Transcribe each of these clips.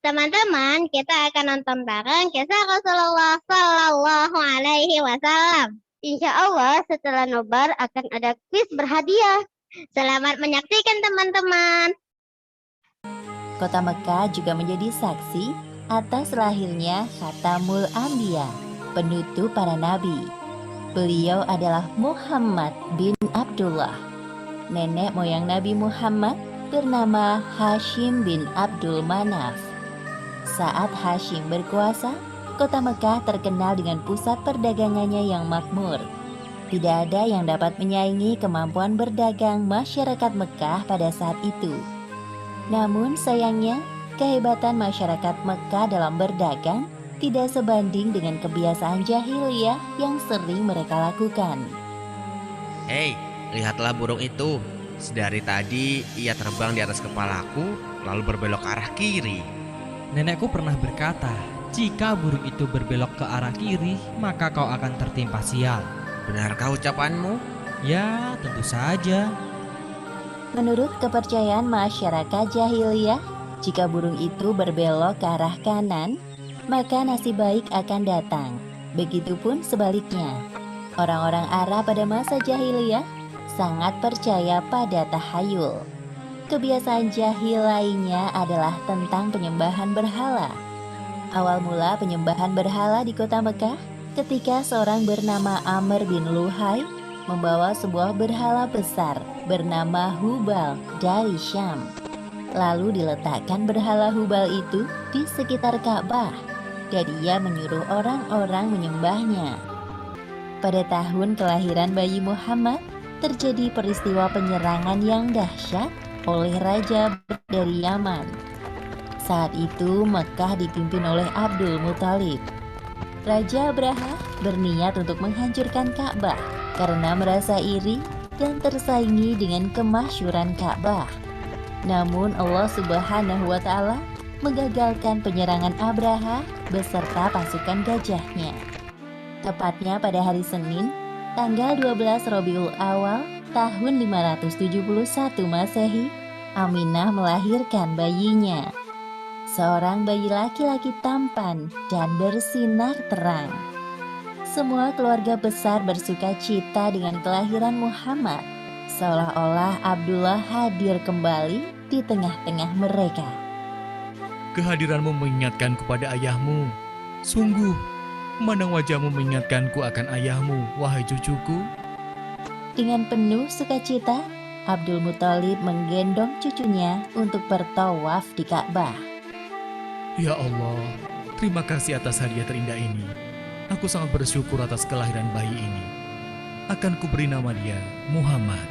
Teman-teman, kita akan nonton bareng kisah Rasulullah Sallallahu Alaihi Wasallam. Insya Allah setelah nobar akan ada kuis berhadiah. Selamat menyaksikan teman-teman. Kota Mekah juga menjadi saksi atas lahirnya Khatamul Anbiya, penutup para nabi. Beliau adalah Muhammad bin Abdullah. Nenek moyang Nabi Muhammad bernama Hashim bin Abdul Manaf. Saat Hashim berkuasa, kota Mekah terkenal dengan pusat perdagangannya yang makmur. Tidak ada yang dapat menyaingi kemampuan berdagang masyarakat Mekah pada saat itu. Namun sayangnya, kehebatan masyarakat Mekah dalam berdagang tidak sebanding dengan kebiasaan jahiliyah yang sering mereka lakukan. Hei, lihatlah burung itu. Sedari tadi ia terbang di atas kepalaku, lalu berbelok ke arah kiri. Nenekku pernah berkata, jika burung itu berbelok ke arah kiri, maka kau akan tertimpa sial. Benarkah ucapanmu? Ya, tentu saja. Menurut kepercayaan masyarakat jahiliyah, jika burung itu berbelok ke arah kanan, maka nasib baik akan datang. Begitupun sebaliknya. Orang-orang Arab pada masa jahiliyah sangat percaya pada tahayul. Kebiasaan jahil lainnya adalah tentang penyembahan berhala. Awal mula penyembahan berhala di kota Mekah ketika seorang bernama Amr bin Luhai membawa sebuah berhala besar bernama Hubal dari Syam. Lalu diletakkan berhala Hubal itu di sekitar Ka'bah dan ia menyuruh orang-orang menyembahnya. Pada tahun kelahiran bayi Muhammad, terjadi peristiwa penyerangan yang dahsyat oleh Raja dari Yaman. Saat itu Mekah dipimpin oleh Abdul Muthalib. Raja Abraha berniat untuk menghancurkan Ka'bah karena merasa iri dan tersaingi dengan kemasyhuran Ka'bah. Namun Allah Subhanahu wa Ta'ala menggagalkan penyerangan Abraha beserta pasukan gajahnya. Tepatnya pada hari Senin, tanggal 12 Rabiul Awal tahun 571 Masehi, Aminah melahirkan bayinya. Seorang bayi laki-laki tampan dan bersinar terang. Semua keluarga besar bersuka cita dengan kelahiran Muhammad, seolah-olah Abdullah hadir kembali di tengah-tengah mereka. Kehadiranmu mengingatkanku pada ayahmu. Sungguh, memandang wajahmu mengingatkanku akan ayahmu, wahai cucuku. Dengan penuh sukacita, Abdul Muthalib menggendong cucunya untuk bertawaf di Ka'bah. Ya Allah, terima kasih atas hadiah terindah ini. Aku sangat bersyukur atas kelahiran bayi ini. Akan kuberi nama dia Muhammad.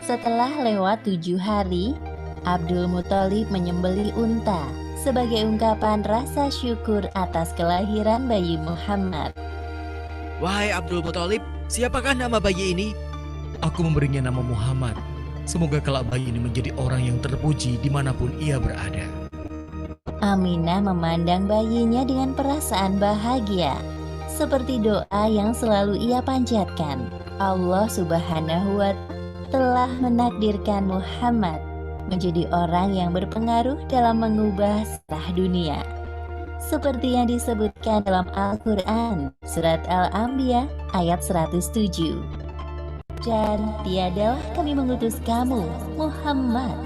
Setelah lewat 7 hari, Abdul Muthalib menyembelih unta sebagai ungkapan rasa syukur atas kelahiran bayi Muhammad. Wahai Abdul Muthalib, siapakah nama bayi ini? Aku memberinya nama Muhammad. Semoga kelak bayi ini menjadi orang yang terpuji dimanapun ia berada. Aminah memandang bayinya dengan perasaan bahagia, seperti doa yang selalu ia panjatkan. Allah Subhanahu wa Ta'ala telah menakdirkan Muhammad menjadi orang yang berpengaruh dalam mengubah sejarah dunia. Seperti yang disebutkan dalam Al-Quran, Surat Al-Anbiya ayat 107. Dan tiadalah kami mengutus kamu, Muhammad,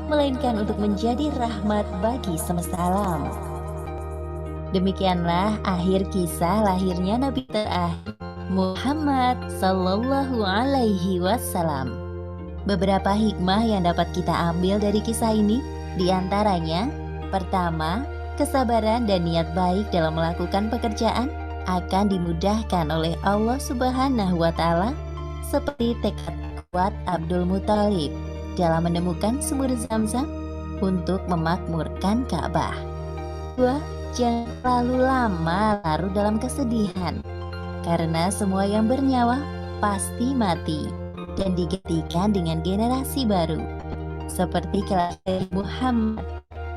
melainkan untuk menjadi rahmat bagi semesta alam. Demikianlah akhir kisah lahirnya Nabi terakhir, Muhammad Sallallahu Alaihi Wasallam. Beberapa hikmah yang dapat kita ambil dari kisah ini, diantaranya, pertama, kesabaran dan niat baik dalam melakukan pekerjaan akan dimudahkan oleh Allah Subhanahu wa Ta'ala, seperti tekad kuat Abdul Muthalib dalam menemukan sumur Zam-Zam untuk memakmurkan Ka'bah. 2. Jangan terlalu lama larut dalam kesedihan, karena semua yang bernyawa pasti mati dan digantikan dengan generasi baru, seperti kelahiran Muhammad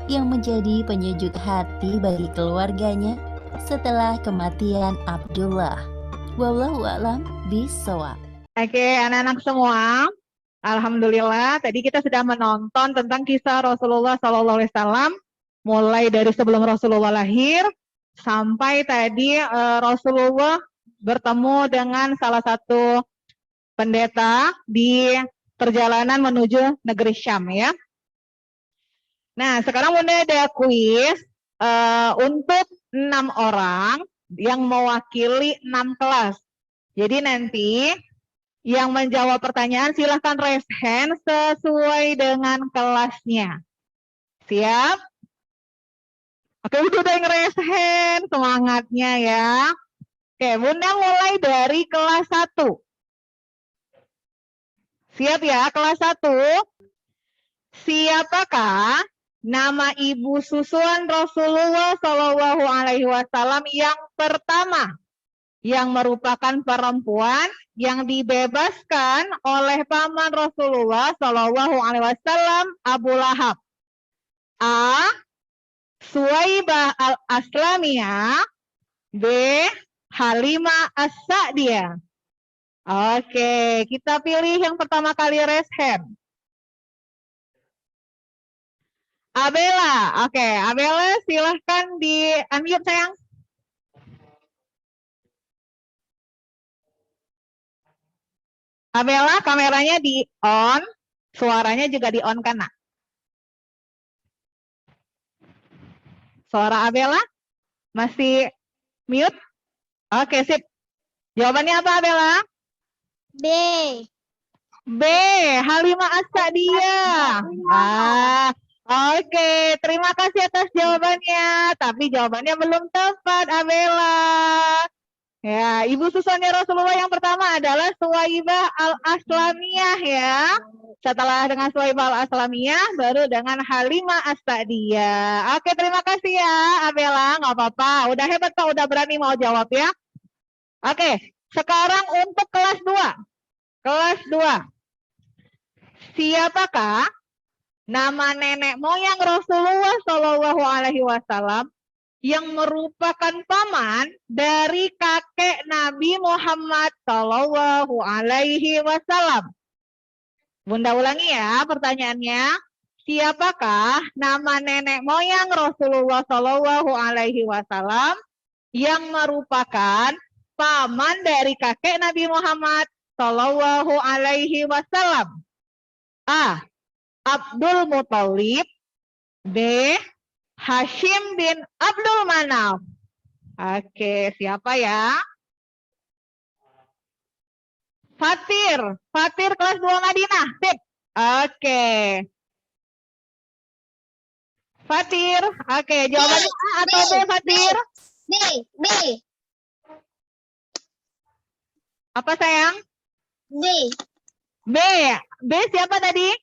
yang menjadi penyejuk hati bagi keluarganya setelah kematian Abdullah. Wallahu a'lam bishawab. Oke, anak-anak semua, alhamdulillah tadi kita sudah menonton tentang kisah Rasulullah SAW mulai dari sebelum Rasulullah lahir sampai tadi Rasulullah bertemu dengan salah satu pendeta di perjalanan menuju negeri Syam ya. Nah, sekarang Bunda ada kuis untuk 6 orang yang mewakili 6 kelas. Jadi nanti yang menjawab pertanyaan silahkan raise hand sesuai dengan kelasnya. Siap? Oke, udah yang raise hand, semangatnya ya. Oke, Bunda mulai dari kelas 1. Siap ya, kelas 1. Siapakah nama ibu susuan Rasulullah Shallallahu Alaihi Wasallam yang pertama, yang merupakan perempuan yang dibebaskan oleh paman Rasulullah Shallallahu Alaihi Wasallam, Abu Lahab? A. Suwaibah al-Aslamiyah. B. Halimah as-Sa'diyah. Oke, kita pilih yang pertama kali raise hand. Abela. Oke, Abela silahkan di unmute sayang. Abela, kameranya di on, suaranya juga di on kan, Nak? Suara Abela masih mute? Oke, sip. Jawabannya apa, Abela? B. B. Halimah as-Sa'diyah. Oke, terima kasih atas jawabannya. Tapi jawabannya belum tepat, Abela. Ya, ibu susunnya Rasulullah yang pertama adalah Suwaibah al-Aslamiyah ya. Setelah dengan Suwaibah al-Aslamiyah, baru dengan Halimah as-Sa'diyah. Oke, terima kasih ya, Abela. Nggak apa-apa. Udah hebat kok, udah berani mau jawab ya. Oke, sekarang untuk kelas 2. Kelas 2. Siapakah nama nenek moyang Rasulullah Shallallahu Alaihi Wasallam yang merupakan paman dari kakek Nabi Muhammad Shallallahu Alaihi Wasallam? Bunda ulangi ya pertanyaannya. Siapakah nama nenek moyang Rasulullah Shallallahu Alaihi Wasallam yang merupakan paman dari kakek Nabi Muhammad Shallallahu Alaihi Wasallam? A. Abdul Muthalib. B. Hashim bin Abdul Manaf. Oke, siapa ya? Fatir. Fatir kelas 2 Madinah. Sip. Oke. Fatir. Oke, jawabannya A atau B, Fatir? B. B. Apa sayang? B. B. B siapa tadi?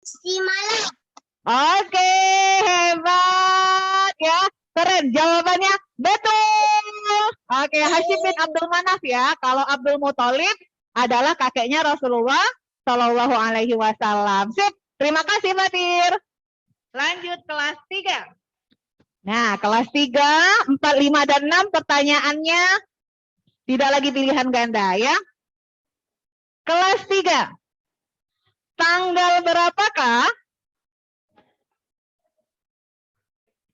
Si Malak. Oke, hebat ya. Keren, jawabannya betul. Oke, Hashim bin Abdul Manaf ya. Kalau Abdul Muthalib adalah kakeknya Rasulullah Shallallahu Alaihi Wasallam. Sip, terima kasih Fatir. Lanjut kelas 3. Nah, kelas 3, 4, 5, dan 6 pertanyaannya tidak lagi pilihan ganda ya. Kelas 3. Tanggal berapakah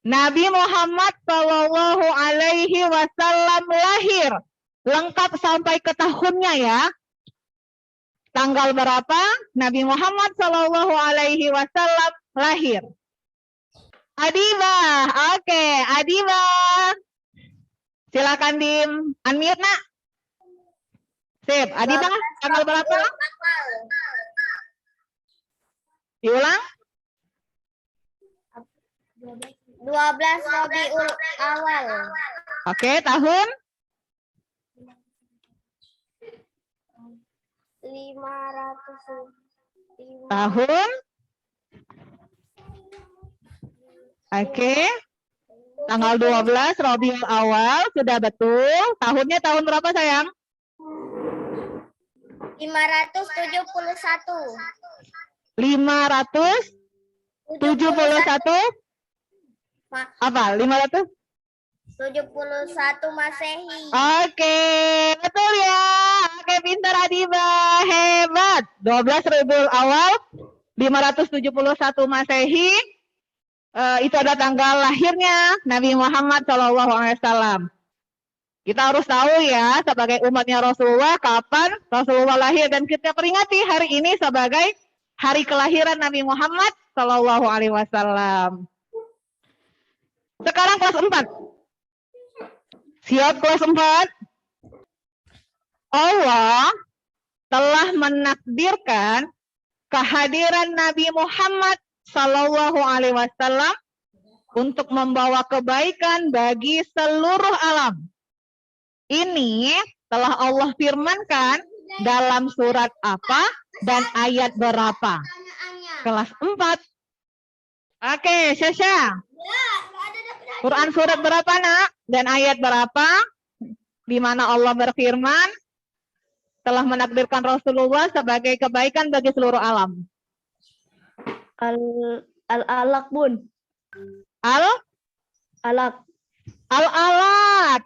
Nabi Muhammad Shallallahu Alaihi Wasallam lahir? Lengkap sampai ke tahunnya ya. Tanggal berapa Nabi Muhammad Shallallahu Alaihi Wasallam lahir? Adiba. Oke, Adiba. Silakan di unmute, Nak. Sip, Adiba, tanggal berapa? Diulang. 12 Rabiul Awal. Oke, tahun? 500. Tahun? Oke. Tanggal 12 Rabiul Awal, sudah betul. Tahunnya tahun berapa sayang? 571. 571? Apa? 500? 71 Masehi. Oke, betul ya. Oke, pintar Adiba. Hebat. 12 Rabiul Awal, 571 Masehi. itu ada tanggal lahirnya Nabi Muhammad SAW. Kita harus tahu ya sebagai umatnya Rasulullah kapan Rasulullah lahir, dan kita peringati hari ini sebagai hari kelahiran Nabi Muhammad SAW. Sekarang kelas 4. Siap kelas 4? Allah telah menakdirkan kehadiran Nabi Muhammad SAW untuk membawa kebaikan bagi seluruh alam. Ini telah Allah firmankan dalam surat apa dan ayat berapa? Kelas 4. Oke, Syasha. Quran surat berapa, Nak? Dan ayat berapa? Di mana Allah berfirman telah menakdirkan Rasulullah sebagai kebaikan bagi seluruh alam. Al-alaq, Bun. Alaq. Al-alaq.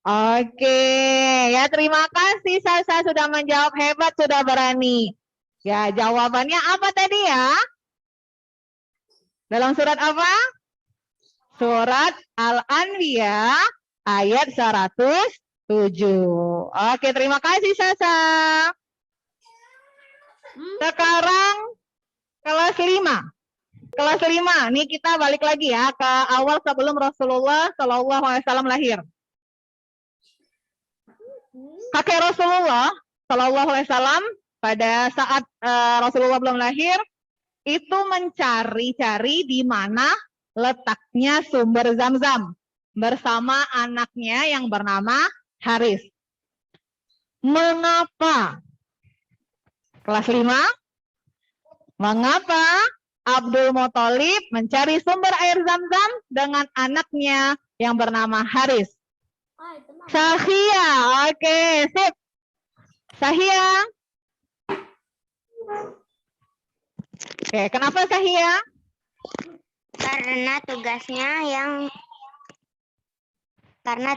Oke, ya terima kasih Sasa sudah menjawab, hebat, sudah berani. Ya, jawabannya apa tadi ya? Dalam surat apa? Surat Al-Anbiya ayat 107. Oke, terima kasih Sasa. Sekarang kelas 5. Kelas 5, nih kita balik lagi ya ke awal sebelum Rasulullah SAW lahir. Kakek Rasulullah SAW pada saat Rasulullah belum lahir itu mencari-cari di mana letaknya sumber Zam-Zam bersama anaknya yang bernama Haris. Mengapa? Kelas 5. Mengapa Abdul Muthalib mencari sumber air Zam-Zam dengan anaknya yang bernama Haris? Sahia, oke, sip. Sahia. Oke, kenapa Sahia? Karena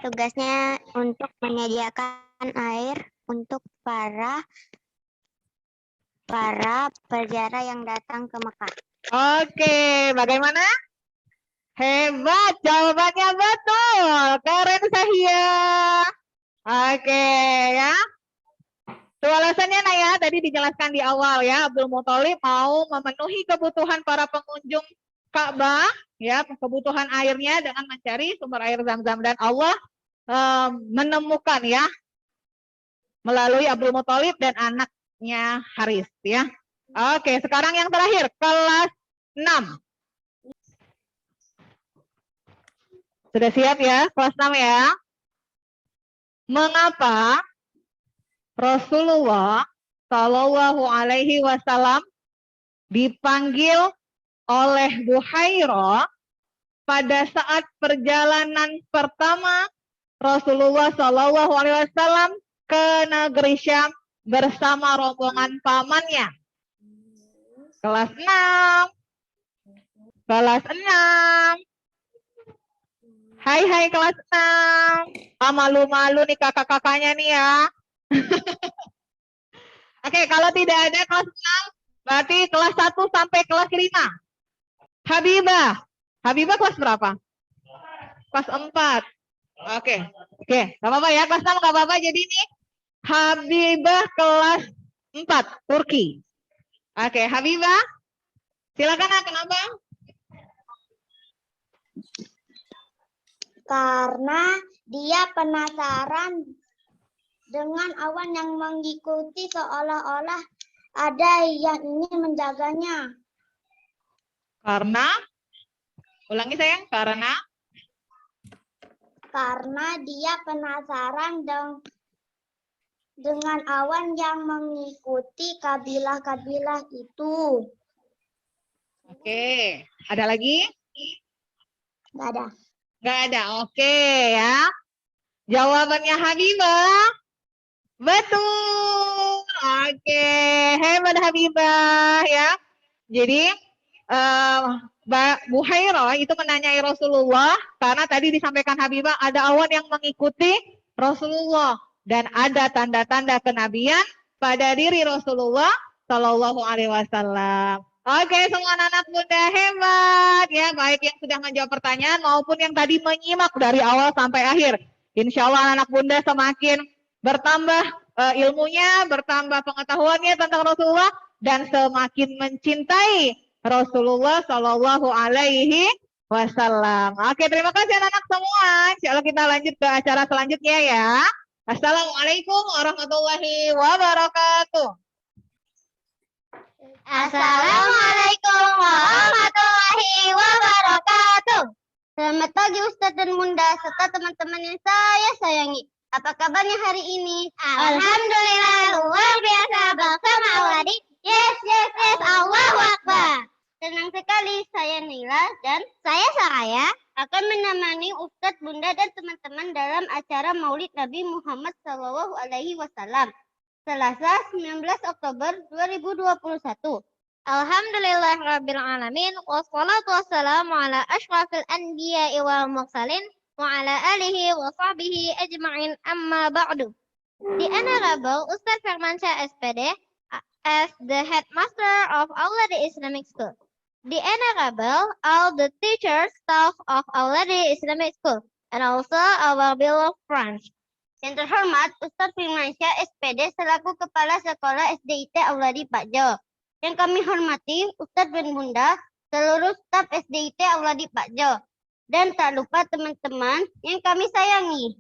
tugasnya untuk menyediakan air untuk para perjara yang datang ke Mekah. Oke, bagaimana? Hebat, jawabannya betul. Keren Sahia. Oke, ya. Itu alasannya nah ya, tadi dijelaskan di awal ya, Abdul Muthalib mau memenuhi kebutuhan para pengunjung Ka'bah, ya, kebutuhan airnya dengan mencari sumber air Zam-Zam, dan Allah menemukan ya melalui Abdul Muthalib dan anaknya Haris ya. Oke, sekarang yang terakhir kelas 6. Sudah siap ya, kelas 6 ya. Mengapa Rasulullah Shallallahu Alaihi Wasallam dipanggil oleh Buhairah pada saat perjalanan pertama Rasulullah Shallallahu Alaihi Wasallam ke negeri Syam bersama rombongan pamannya? Kelas 6. Kelas 6. Hai kelas 6. Malu-malu nih kakak-kakaknya nih ya. Oke, kalau tidak ada kelas 6, berarti kelas 1 sampai kelas 5. Habibah. Habibah kelas berapa? Kelas 4. Oke, gak apa-apa ya, kelas 6 gak apa-apa. Jadi ini Habibah kelas 4, Turki. Oke, Habibah. Silakan, kenapa? Karena dia penasaran dengan awan yang mengikuti, seolah-olah ada yang ingin menjaganya. Karena, ulangi sayang, Karena dia penasaran dengan awan yang mengikuti kabilah-kabilah itu. Oke, ada lagi? Nggak ada. Nggak ada, oke ya. Jawabannya Habibah. Betul. Oke, hebat Habibah ya. Jadi Buhairah itu menanyai Rasulullah karena tadi disampaikan Habibah ada awan yang mengikuti Rasulullah dan ada tanda-tanda kenabian pada diri Rasulullah Shallallahu Alaihi Wasallam. Oke, semua anak-anak bunda hebat ya. ya, baik yang sudah menjawab pertanyaan maupun yang tadi menyimak dari awal sampai akhir. Insya Allah anak bunda semakin bertambah ilmunya, bertambah pengetahuannya tentang Rasulullah, dan semakin mencintai Rasulullah Shallallahu Alaihi Wasallam. Oke, terima kasih anak-anak semua. Insya Allah kita lanjut ke acara selanjutnya ya. Assalamualaikum warahmatullahi wabarakatuh. Assalamualaikum warahmatullahi wabarakatuh. Selamat pagi Ustadz dan Bunda serta teman-teman yang saya sayangi. Apa kabarnya hari ini? Alhamdulillah luar biasa bersama Auladi. Yes, Allahu Akbar. Senang sekali saya Nila dan saya Saraya akan menemani Ustadz, Bunda dan teman-teman dalam acara Maulid Nabi Muhammad SAW. Selasa 19 Oktober 2021. Alhamdulillah Rabbil Alamin. Wassalatu wassalamu ala ashrafil anbiya wal mursalin wa ala alihi wa sahbihi ajma'in amma ba'du. The Honorable Ustaz Firmansyah SPD as the headmaster of Auladi Islamic School. The Honorable all the teachers, staff of Auladi Islamic School, and also our beloved friends. Yang terhormat Ustaz Firmansyah SPD selaku Kepala Sekolah SDIT Auladi Pakjo. Yang kami hormati Ustaz dan Bunda, seluruh staf SDIT Auladi Pakjo. Dan tak lupa teman-teman yang kami sayangi.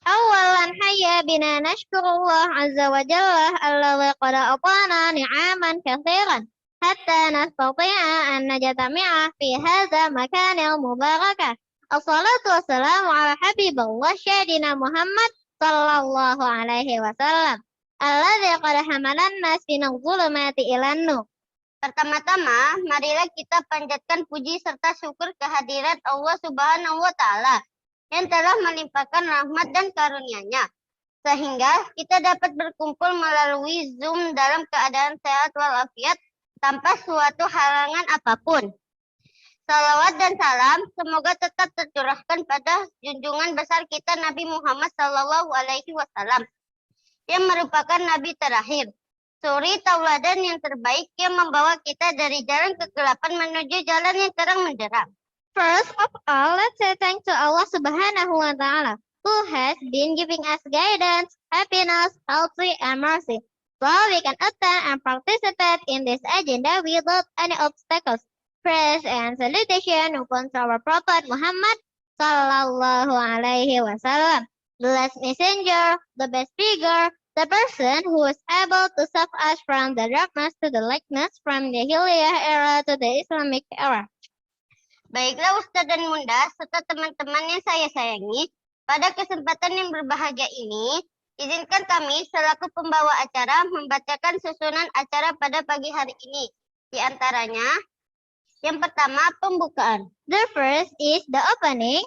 Awalan hayya bina nashkurullah azza wa jalla alladhi qad atana ni'aman katsiran hatta nastati'a an najtami'a fi hadha makanil mubarakah. Assalatu wassalamu ala habibillah syadina Muhammad sallallahu alaihi wasallam. Alladzi qad hamalan nas minadh dhulumati ilan nur. Pertama-tama, marilah kita panjatkan puji serta syukur kehadirat Allah Subhanahu wa taala yang telah melimpahkan rahmat dan karunia-Nya sehingga kita dapat berkumpul melalui Zoom dalam keadaan sehat walafiat tanpa suatu halangan apapun. Salawat dan salam semoga tetap tercurahkan pada junjungan besar kita Nabi Muhammad SAW yang merupakan Nabi terakhir, suri tauladan yang terbaik yang membawa kita dari jalan kegelapan menuju jalan yang terang menderang. First of all, let's say thanks to Allah Subhanahu wa Ta'ala, who has been giving us guidance, happiness, health, and mercy, so we can attend and participate in this agenda without any obstacles. Praise and salutation upon our Prophet Muhammad Sallallahu Alaihi Wasallam, the last messenger, the best figure, the person who was able to save us from the darkness to the lightness, from the Jahiliyah era to the Islamic era. Baiklah Ustaz dan Bunda serta teman-teman yang saya sayangi, pada kesempatan yang berbahagia ini, izinkan kami selaku pembawa acara membacakan susunan acara pada pagi hari ini. Di antaranya, yang pertama, pembukaan. The first is the opening.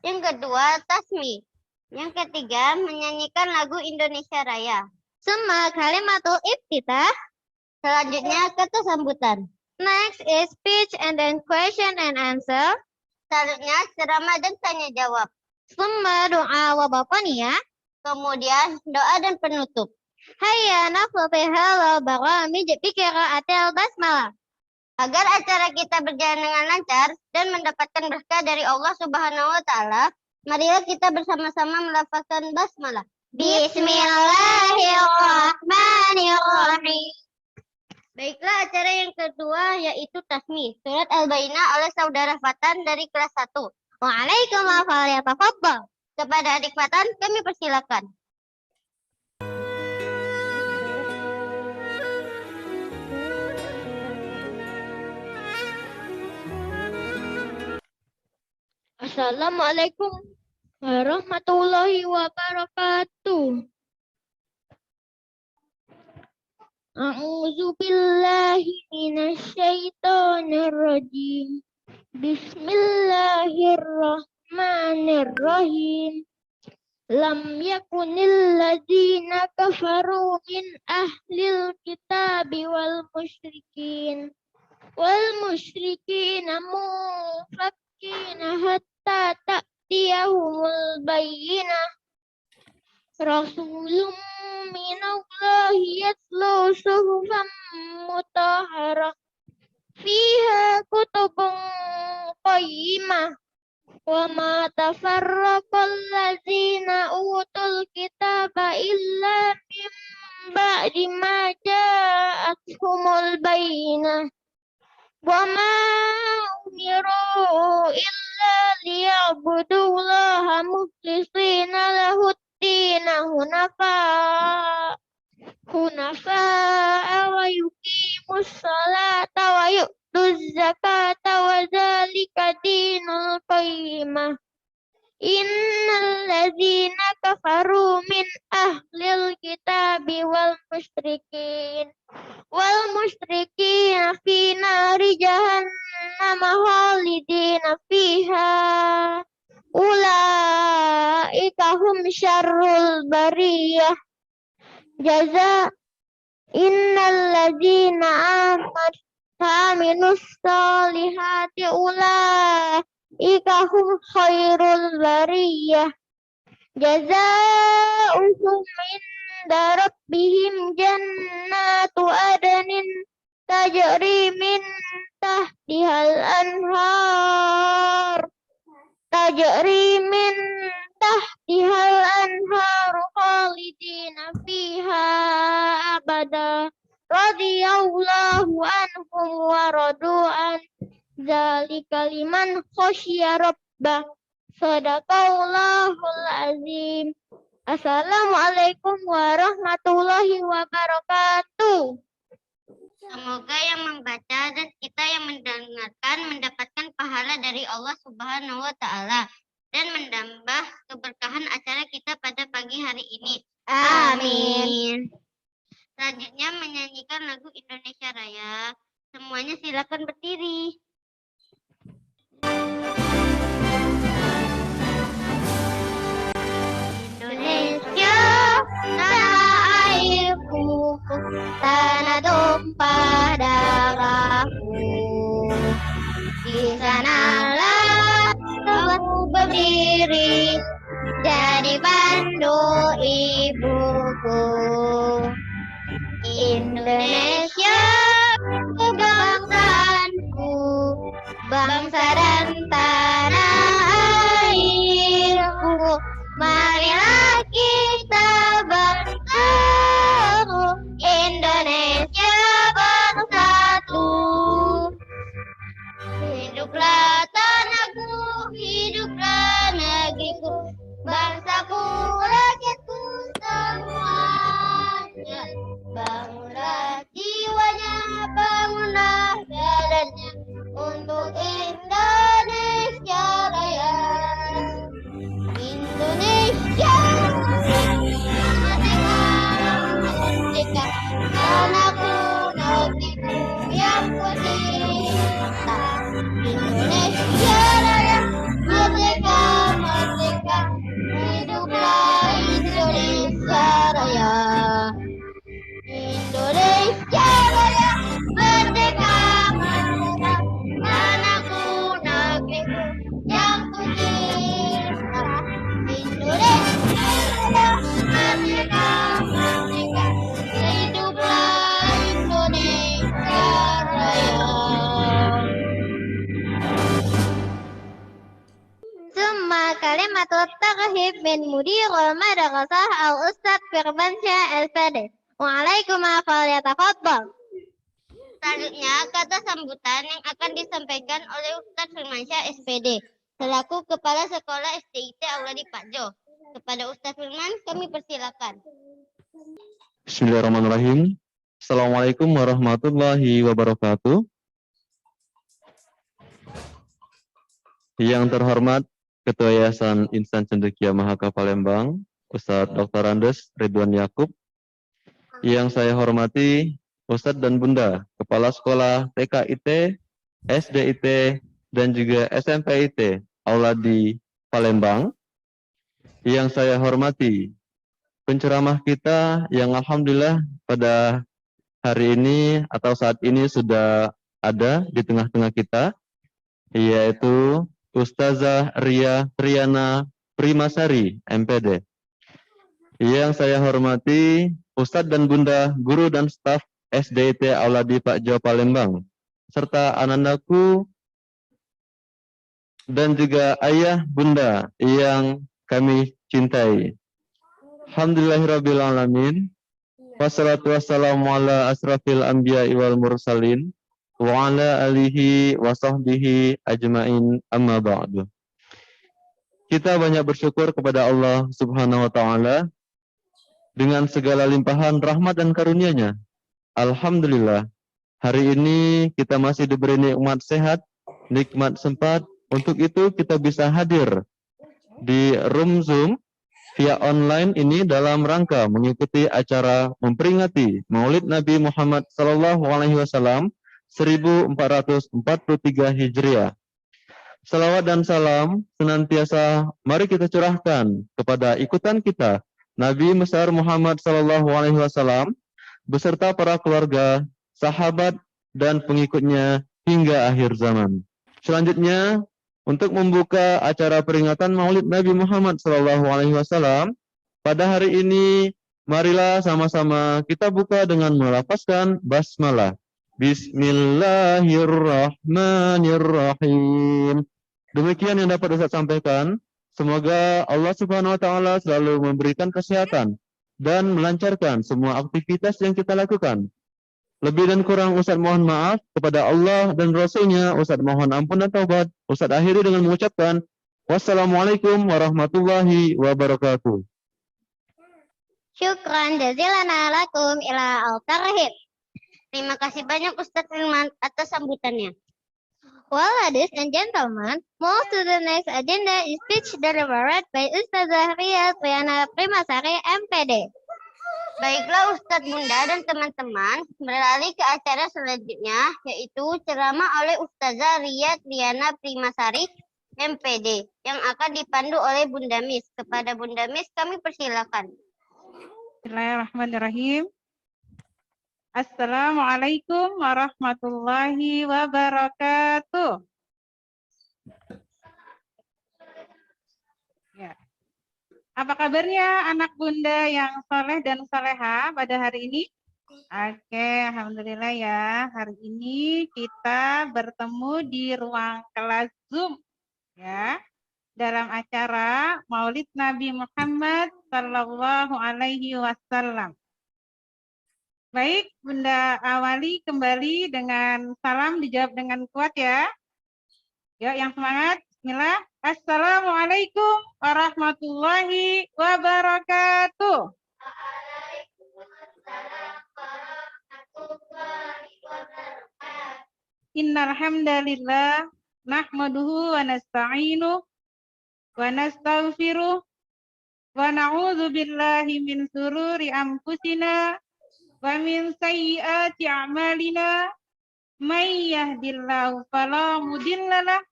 Yang kedua, tasmi. Yang ketiga, menyanyikan lagu Indonesia Raya. Summa kalimatul iftitah. Selanjutnya, kata sambutan. Next is speech and then question and answer. Selanjutnya, ceramah dan tanya jawab. Summa doa wa bataniyah. Kemudian, doa dan penutup. Hayya naflu halo baramij biqiraatil basmalah. Agar acara kita berjalan dengan lancar dan mendapatkan berkah dari Allah Subhanahu wa Ta'ala, marilah kita bersama-sama melafazkan basmalah. Bismillahirrahmanirrahim. Baiklah, acara yang kedua yaitu tasmi, surat Al-Bayyinah oleh saudara Fatan dari kelas 1. Waalaikumsalam. Kepada adik Fatan, kami persilakan. Assalamualaikum warahmatullahi wabarakatuh. A'udzu billahi minasyaitonir rajim. Bismillahirrahmanirrahim. Lam yakunil ladzina kafaru min ahlil kitabi wal musyrikin munfakkina hatta ta'tiyahumul bayyinah. Rasulun minallahi yatlu suhufan mutahharah fiha kutubun القيمة وما تفرق الذين أوتوا الكتاب إلا من بعد ما جاءتهم البينة وما أمروا إلا ليعبدوا الله مخلصين له الدين حنفاء ويقيموا الصلاة ويؤتوا الزكاة وذلك دين القيمة إن الذين كفروا من أهل الكتاب والمشركين في نار جهنم خالدين فيها أولئك هم شر البرية جزاء إن الذين آمنوا الصالحات أولئك هم خير البرية جزاؤهم عند ربهم جنات عدن تجري من تحتها الأنهار خالدين فيها أبدا رضي الله عنهم ورضوا عنه ذلك لمن خشي ربه Sadaqallahul azim. Assalamualaikum warahmatullahi wabarakatuh. Semoga yang membaca dan kita yang mendengarkan mendapatkan pahala dari Allah Subhanahu wa Ta'ala dan menambah keberkahan acara kita pada pagi hari ini. Amin. Selanjutnya menyanyikan lagu Indonesia Raya. Semuanya silakan berdiri. Indonesia, tanah airku, tanah tumpah darahku. Di sanalah kamu berdiri, jadi pandu ibuku. Indonesia, kebangsaanku, bangsa dan tanah airku. Marilah kita bersatu, Indonesia bersatu. Hiduplah tanahku, hiduplah negeriku, bangsaku, rakyatku semuanya. Bangunlah jiwanya, bangunlah dadanya, untuk Indonesia Raya. Indonesia merdeka, merdeka, tanahku, negeriku yang ku cinta. Indonesia Raya, merdeka, merdeka, hiduplah Indonesia Raya. Indonesia Raya, merdeka, merdeka, tanahku, negeriku yang ku cinta. Indonesia Raya, merdeka, merdeka, hiduplah Indonesia Raya. Summa kalimatut taghib min mudirul madrasah al-Ustadz Firmansyah Al-Fadil. Waalaikumsalam falyatafaddal. Selanjutnya kata sambutan yang akan disampaikan oleh Ustadz Firmansyah SPD selaku Kepala Sekolah SDIT Auladi Pakjo. Kepada Ustadz Firman kami persilakan. Bismillahirrahmanirrahim. Assalamualaikum warahmatullahi wabarakatuh. Yang terhormat Ketua Yayasan Insan Cendekia Mahaka Palembang, Ustadz Dr. Andes Ridwan Yakub. Yang saya hormati Ustadz dan Bunda, Kepala Sekolah TKIT, SDIT, dan juga SMPIT Auladi Palembang. Yang saya hormati penceramah kita yang alhamdulillah pada hari ini atau saat ini sudah ada di tengah-tengah kita, yaitu Ustazah Ria Triana Primasari, MPD. Yang saya hormati Ustadz dan Bunda, guru dan staf SDIT Auladi Pakjo Palembang, serta anandaku dan juga ayah bunda yang kami cintai. Alhamdulillahirabbil alamin. Wassalatu wassalamu ala asrafil anbiya'i wal mursalin wa ala alihi wa sahbihi ajmain amma ba'du. Kita banyak bersyukur kepada Allah Subhanahu wa taala dengan segala limpahan rahmat dan karunia-Nya. Alhamdulillah, hari ini kita masih diberi nikmat sehat, nikmat sempat. Untuk itu kita bisa hadir di room Zoom via online ini dalam rangka mengikuti acara memperingati Maulid Nabi Muhammad SAW 1443 Hijriah. Salawat dan salam senantiasa mari kita curahkan kepada ikutan kita Nabi besar Muhammad SAW beserta para keluarga, sahabat dan pengikutnya hingga akhir zaman. Selanjutnya, untuk membuka acara peringatan Maulid Nabi Muhammad SAW pada hari ini, marilah sama-sama kita buka dengan melafazkan basmalah. Bismillahirrahmanirrahim. Demikian yang dapat Ustaz sampaikan. Semoga Allah Subhanahu wa taala selalu memberikan kesehatan dan melancarkan semua aktivitas yang kita lakukan. Lebih dan kurang Ustaz mohon maaf kepada Allah dan Rasulnya. Ustaz mohon ampun dan taubat. Ustaz akhiri dengan mengucapkan wassalamualaikum warahmatullahi wabarakatuh. Syukran jazilan lakum ila al-tarhib. Terima kasih banyak Ustaz Hilman atas sambutannya. Well, ladies and gentlemen, move to the next agenda is speech delivered by Ustazah Riyad Riana Primasari, MPD. Baiklah Ustadz Bunda dan teman-teman, beralih ke acara selanjutnya, yaitu ceramah oleh Ustazah Riyad Riana Primasari, MPD, yang akan dipandu oleh Bunda Mis. Kepada Bunda Mis, kami persilakan. Bismillahirrahmanirrahim. Assalamualaikum warahmatullahi wabarakatuh. Ya. Apa kabarnya anak bunda yang soleh dan soleha pada hari ini? Oke, alhamdulillah ya. Hari ini kita bertemu di ruang kelas Zoom ya, dalam acara Maulid Nabi Muhammad Sallallahu Alaihi Wasallam. Baik, Bunda awali kembali dengan salam dijawab dengan kuat ya. Yuk, yang semangat. Bismillah. Assalamualaikum warahmatullahi wabarakatuh. Innal hamdalillah nahmaduhu wa nasta'inuhu wa nastaghfiruh wa na'udzu billahi min shururi anfusina wa min sayyiati a'malina. May yahdihillahu fala mudhillalah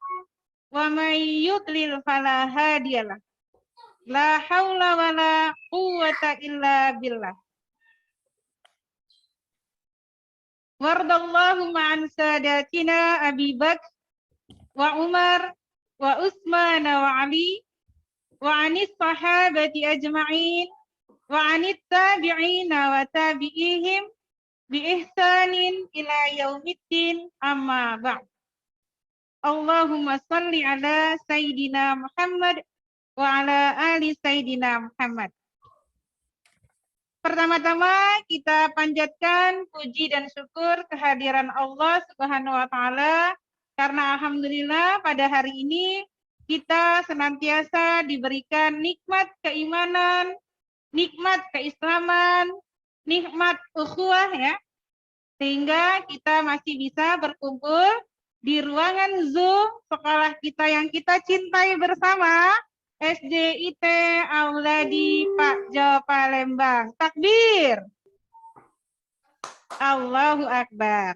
wa may yudlil fala hadiyalah. La haula wala quwwata illa billah. Wardallahu ma'an sadatina Abi Bakr wa Umar wa Utsman wa Ali wa anis sahabati ajma'in wa anit tabi'ina wa tabi'ihim bi ihsanin ila yaumiddin, amma ba'd. Allahumma salli ala Sayyidina Muhammad wa ala ali Sayyidina Muhammad. Pertama-tama kita panjatkan puji dan syukur kehadiran Allah Subhanahu wa taala karena alhamdulillah pada hari ini kita senantiasa diberikan nikmat keimanan, nikmat keislaman, nikmat ukhuwah ya. Sehingga kita masih bisa berkumpul di ruangan Zoom sekolah kita yang kita cintai bersama, SDIT Auladi Pak Jo Palembang. Takbir. Allahu Akbar.